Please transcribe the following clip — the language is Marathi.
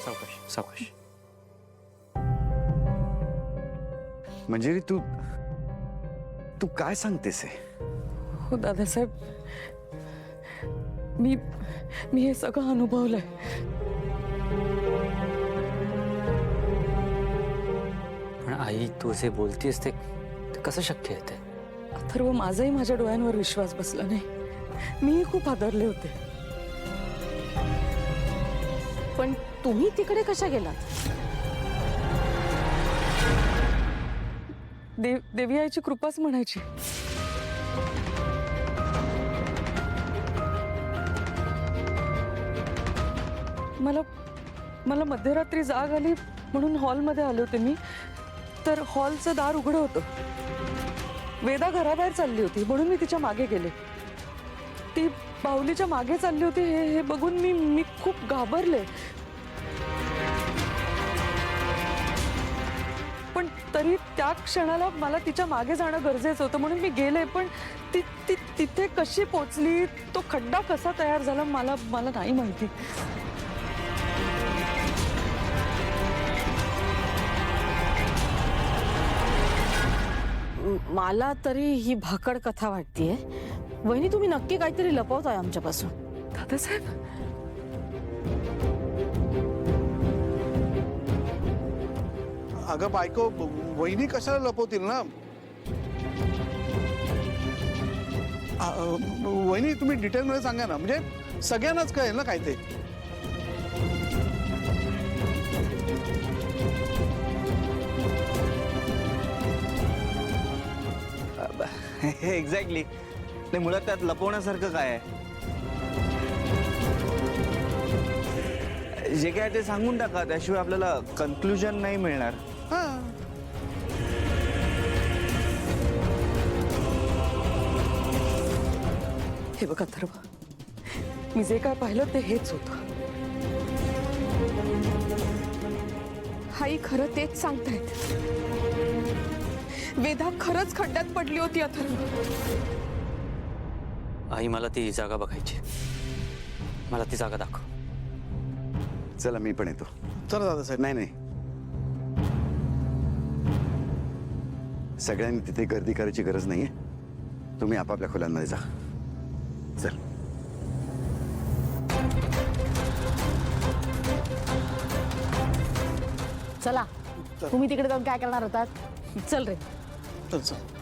सावकाश सावकाश. मंजिरी तू तू काय सांगतेस हे? हो दादासाहेब, मी हे सगळं अनुभवलंय. पण आई, तू जे बोलतेस ते कसं शक्य आहे ते? अथर्व, माझाही माझ्या डोळ्यांवर विश्वास बसला नाही. मीही खूप हादरले होते. पण तुम्ही तिकडे कशा गेलात? देवी आईची कृपाच म्हणायची. मला मध्यरात्री जाग आली म्हणून हॉलमध्ये आले होते मी. तर हॉलचं दार उघडं होतं. वेदा घराबाहेर चालली होती म्हणून मी तिच्या मागे गेले. ती बाहुलीच्या मागे चालली होती हे बघून मी खूप घाबरले. पण तरी त्या क्षणाला मला तिच्या मागे जाणं गरजेचं होतं म्हणून मी गेले. पण ती तिथे कशी पोचली, तो खड्डा कसा तयार झाला मला नाही माहिती. मला तरी ही भाकड कथा वाटतेय. वहिनी, तुम्ही नक्की काहीतरी लपवताय आमच्यापासून. दादासाहेब, अगं बायको, वहिनी कशाला लपवतील ना? वहिनी तुम्ही डिटेलमध्ये सांगा ना, म्हणजे सगळ्यांनाच कळेल ना काय ते. एक्झॅक्टली. नाही, मुळात त्यात लपवण्यासारखं काय आहे? जे काय ते सांगून टाका, त्याशिवाय आपल्याला कन्क्लुजन नाही मिळणार. हे बघ अथर्व, मी जे काय पाहिलं ते हेच होतं. आई खरं तेच सांगतायत. वेदा खरंच खड्ड्यात पडली होती अथर्व. आई, मला ती जागा बघायची. मला ती जागा दाखव. चला मी पण येतो. चला दादासाहेब. नाही, सगळ्यांनी तिथे गर्दी करायची गरज नाहीये. तुम्ही आपापल्या खोल्यांमध्ये जा. चल. चला, तुम्ही तिकडे जाऊन काय करणार होतात? चल रे. चल.